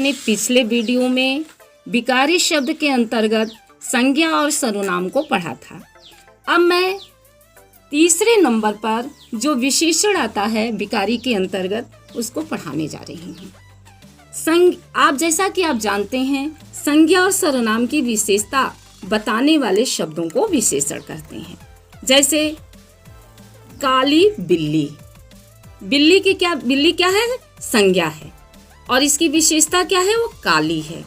अपने पिछले वीडियो में विकारी शब्द के अंतर्गत संज्ञा और सर्वनाम को पढ़ा था। अब मैं तीसरे नंबर पर जो विशेषण आता है विकारी के अंतर्गत उसको पढ़ाने जा रही हूँ। आप जैसा कि आप जानते हैं, संज्ञा और सर्वनाम की विशेषता बताने वाले शब्दों को विशेषण कहते हैं। जैसे काली बिल्ली, बिल्ली क्या है? संज्ञा है और इसकी विशेषता क्या है? वो काली है।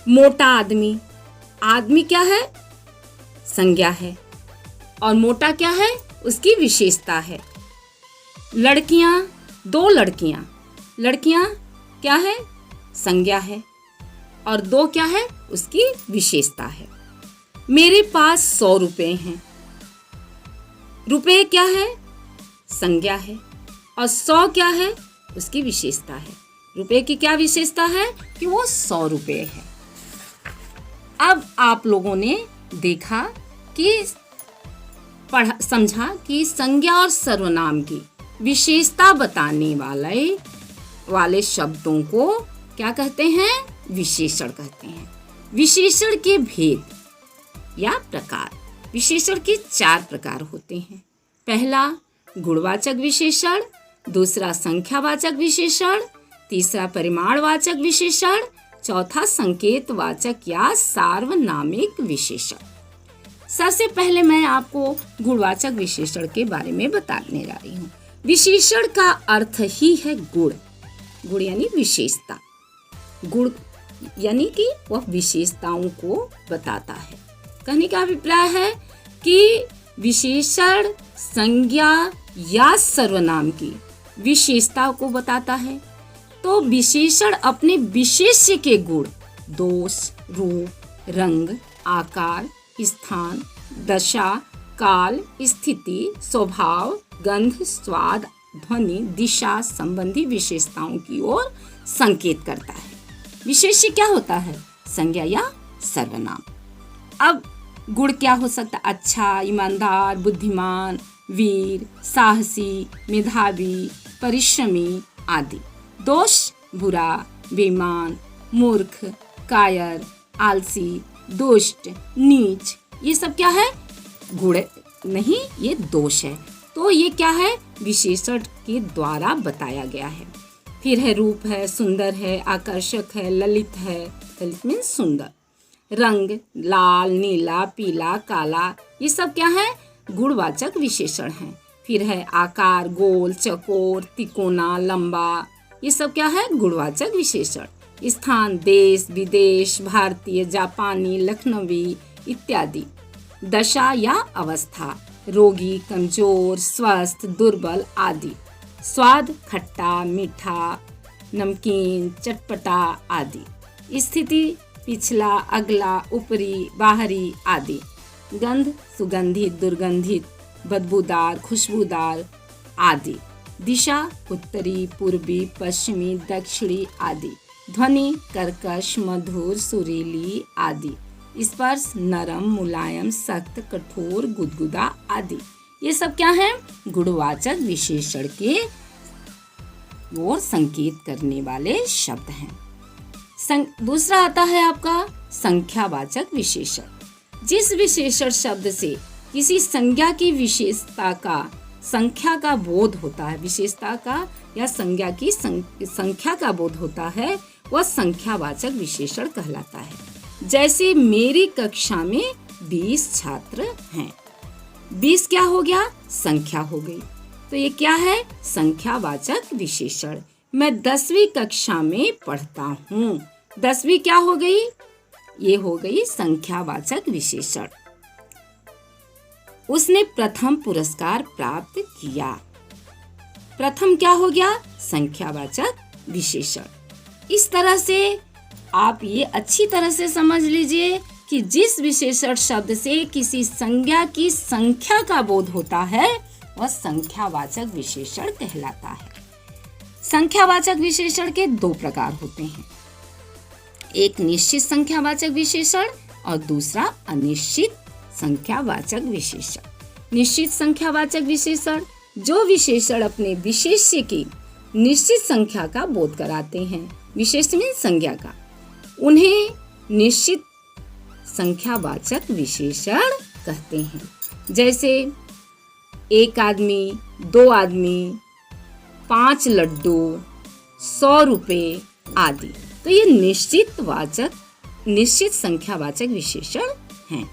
मोटा आदमी, आदमी क्या है? संज्ञा है और मोटा क्या है? उसकी विशेषता है। लड़कियां, दो लड़कियां क्या है? संज्ञा है और दो क्या है? उसकी विशेषता है। मेरे पास 100 रुपए हैं, रुपए क्या है? संज्ञा है और 100 क्या है? उसकी विशेषता है। रुपए की क्या विशेषता है? कि वो 100 रुपए है। अब आप लोगों ने देखा कि समझा कि संज्ञा और सर्वनाम की विशेषता बताने वाले शब्दों को क्या कहते हैं? विशेषण कहते हैं। विशेषण के भेद या प्रकार। विशेषण के 4 प्रकार होते हैं। पहला गुणवाचक विशेषण, दूसरा संख्यावाचक विशेषण, तीसरा परिमाणवाचक विशेषण, चौथा संकेतवाचक या सार्वनामिक विशेषण। सबसे पहले मैं आपको गुणवाचक विशेषण के बारे में बताने जा रही हूँ। विशेषण का अर्थ ही है गुण। गुण यानी विशेषता। गुण यानी कि वह विशेषताओं को बताता है। कहने का अभिप्राय है कि विशेषण संज्ञा या सर्वनाम की विशेषता को बताता है। तो विशेषण अपने विशेष्य के गुण, दोष, रूप, रंग, आकार, स्थान, दशा, काल, स्थिति, स्वभाव, गंध, स्वाद, ध्वनि, दिशा संबंधी विशेषताओं की ओर संकेत करता है। विशेष्य क्या होता है? संज्ञा या सर्वनाम। अब गुण क्या हो सकता है? अच्छा, ईमानदार, बुद्धिमान, वीर, साहसी, मेधावी, परिश्रमी आदि। दोष बुरा, बेईमान, मूर्ख, कायर, आलसी, दुष्ट, नीच, ये सब क्या है? गुण नहीं, ये दोष है। तो ये क्या है? विशेषण के द्वारा बताया गया है। फिर है रूप है, सुंदर है, आकर्षक है, ललित है। ललित मीन्स सुंदर। रंग लाल, नीला, पीला, काला, ये सब क्या है? गुणवाचक विशेषण हैं। फिर है आकार, गोल, चौकोर, तिकोना, लंबा, ये सब क्या है? गुणवाचक विशेषण। स्थान देश, विदेश, भारतीय, जापानी, लखनवी इत्यादि। दशा या अवस्था, रोगी, कमजोर, स्वस्थ, दुर्बल आदि। स्वाद खट्टा, मीठा, नमकीन, चटपटा आदि। स्थिति पिछला, अगला, ऊपरी, बाहरी आदि। गंध सुगंधित, दुर्गंधित, बदबूदार, खुशबूदार आदि। दिशा उत्तरी, पूर्वी, पश्चिमी, दक्षिणी आदि। ध्वनि कर्कश, मधुर, सुरीली आदि। स्पर्श नरम, मुलायम, सख्त, कठोर, गुदगुदा आदि। ये सब क्या है? गुणवाचक विशेषण के ओर संकेत करने वाले शब्द हैं। दूसरा आता है आपका संख्यावाचक विशेषण। जिस विशेषण शब्द से किसी संज्ञा की विशेषता का संख्या का बोध होता है, विशेषता का या संज्ञा की संख्या का बोध होता है, वह संख्यावाचक विशेषण कहलाता है। जैसे मेरी कक्षा में 20 छात्र हैं। 20 क्या हो गया? संख्या हो गई। तो ये क्या है? संख्यावाचक विशेषण। मैं 10वीं कक्षा में पढ़ता हूँ। 10वीं क्या हो गई? ये हो गई संख्यावाचक विशेषण। उसने प्रथम पुरस्कार प्राप्त किया। प्रथम क्या हो गया? संख्यावाचक विशेषण। इस तरह से आप ये अच्छी तरह से समझ लीजिए कि जिस विशेषण शब्द से किसी संज्ञा की संख्या का बोध होता है वह संख्यावाचक विशेषण कहलाता है। संख्यावाचक विशेषण के 2 प्रकार होते हैं। एक निश्चित संख्यावाचक विशेषण और दूसरा अनिश्चित संख्यावाचक विशेषण। निश्चित संख्यावाचक विशेषण जो विशेषण अपने विशेष्य की निश्चित संख्या का बोध कराते हैं विशेष में संज्ञा का, उन्हें निश्चित संख्यावाचक विशेषण कहते हैं। जैसे एक आदमी, 2 आदमी, 5 लड्डू, 100 रुपये आदि। तो ये निश्चित संख्यावाचक विशेषण हैं।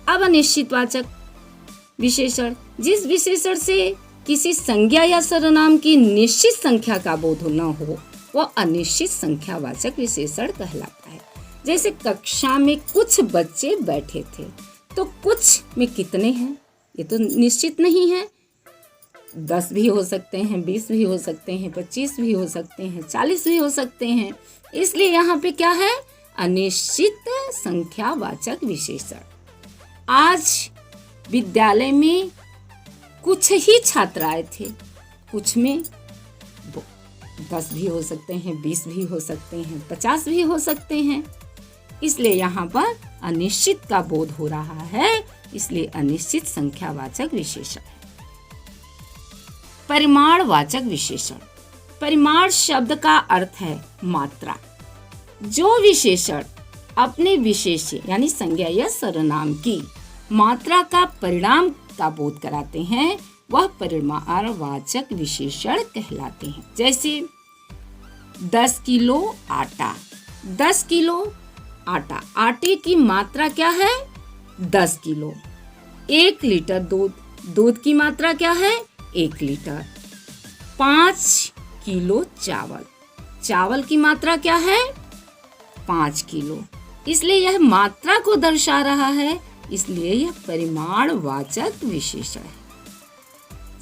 अब अनिश्चितवाचक विशेषण, जिस विशेषण से किसी संज्ञा या सर्वनाम की निश्चित संख्या का बोध न हो, वह अनिश्चित संख्यावाचक विशेषण कहलाता है। जैसे कक्षा में कुछ बच्चे बैठे थे, तो कुछ में कितने हैं ये तो निश्चित नहीं है। 10 भी हो सकते हैं, 20 भी हो सकते हैं, 25 भी हो सकते हैं, 40 भी हो सकते हैं। इसलिए यहाँ पे क्या है? अनिश्चित संख्यावाचक विशेषण। आज विद्यालय में कुछ ही छात्र आए थे, कुछ में 10 भी हो सकते हैं, 20 भी हो सकते हैं, 50 भी हो सकते हैं। इसलिए यहाँ पर अनिश्चित का बोध हो रहा है, इसलिए अनिश्चित संख्यावाचक विशेषण है। परिमाणवाचक विशेषण। परिमाण शब्द का अर्थ है मात्रा। जो विशेषण अपने विशेष्य यानी संज्ञा या सर्वनाम की मात्रा का परिणाम का बोध कराते हैं, वह परिमाणवाचक विशेषण कहलाते हैं। जैसे 10 किलो आटा, 10 किलो आटा, आटे की मात्रा क्या है? 10 किलो। 1 लीटर दूध, दूध की मात्रा क्या है? 1 लीटर। 5 किलो चावल, चावल की मात्रा क्या है? 5 किलो। इसलिए यह मात्रा को दर्शा रहा है, इसलिए यह परिमाणवाचक विशेषण है।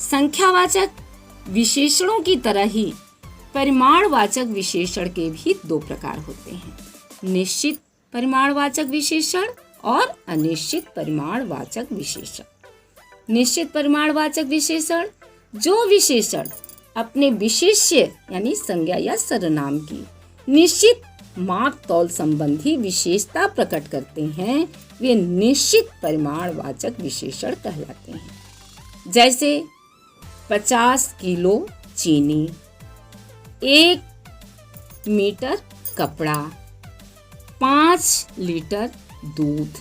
संख्यावाचक विशेषणों की तरह ही परिमाणवाचक विशेषण के भी 2 प्रकार होते हैं, निश्चित परिमाणवाचक विशेषण और अनिश्चित परिमाणवाचक विशेषण। निश्चित परिमाणवाचक विशेषण, जो विशेषण अपने विशेष्य यानी संज्ञा या सर्वनाम की निश्चित माप तौल संबंधी विशेषता प्रकट करते हैं, वे निश्चित परिमाणवाचक विशेषण कहलाते हैं। जैसे 50 किलो चीनी, 1 मीटर कपड़ा, 5 लीटर दूध।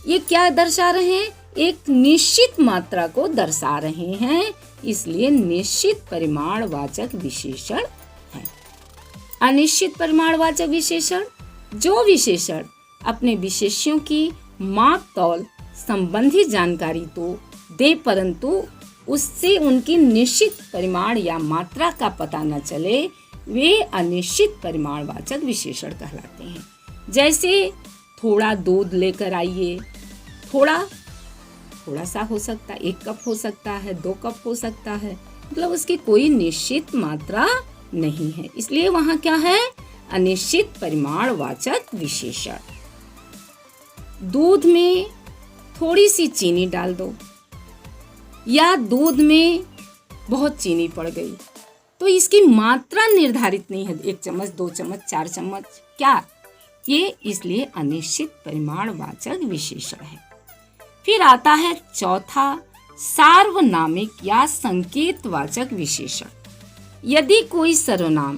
ये क्या दर्शा रहे हैं? एक निश्चित मात्रा को दर्शा रहे हैं, इसलिए निश्चित परिमाणवाचक विशेषण है। अनिश्चित परिमाणवाचक विशेषण, जो विशेषण अपने विशेष्यों की माप तौल संबंधी जानकारी तो दे, परंतु उससे उनकी निश्चित परिमाण या मात्रा का पता न चले, वे अनिश्चित परिमाणवाचक विशेषण कहलाते हैं। जैसे थोड़ा दूध लेकर आइए, थोड़ा सा हो सकता है, 1 कप हो सकता है, 2 कप हो सकता है, मतलब उसकी कोई निश्चित मात्रा नहीं है, इसलिए वहाँ क्या है? अनिश्चित परिमाणवाचक विशेषण। दूध में थोड़ी सी चीनी डाल दो या दूध में बहुत चीनी पड़ गई, तो इसकी मात्रा निर्धारित नहीं है, 1 चम्मच, 2 चम्मच, 4 चम्मच, क्या ये? इसलिए अनिश्चित परिमाणवाचक विशेषण है। फिर आता है चौथा, सार्वनामिक या संकेतवाचक विशेषण। यदि कोई सर्वनाम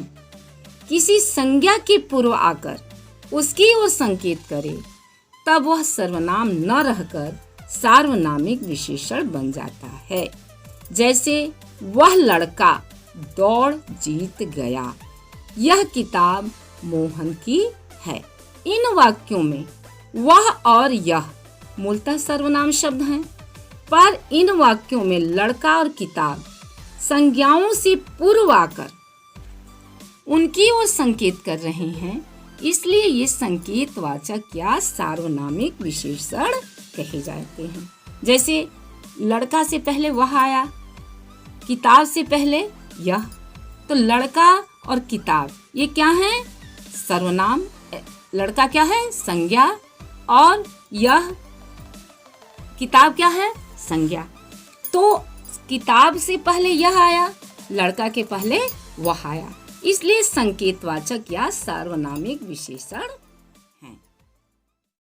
किसी संज्ञा के पूर्व आकर उसकी ओर संकेत करे, तब वह सर्वनाम न रहकर सार्वनामिक विशेषण बन जाता है। जैसे वह लड़का दौड़ जीत गया, यह किताब मोहन की है। इन वाक्यों में वह और यह मूलतः सर्वनाम शब्द हैं, पर इन वाक्यों में लड़का और किताब संज्ञाओं से पूर्व आकर उनकी ओर संकेत कर रहे हैं, इसलिए ये संकेतवाचक या सार्वनामिक विशेषण कहे जाते हैं। जैसे लड़का से पहले वह आया, किताब से पहले यह, तो लड़का और किताब ये क्या है? सर्वनाम। लड़का क्या है? संज्ञा, और यह किताब क्या है? संज्ञा। तो किताब से पहले यह आया, लड़का के पहले वह आया, इसलिए संकेतवाचक या सार्वनामिक विशेषण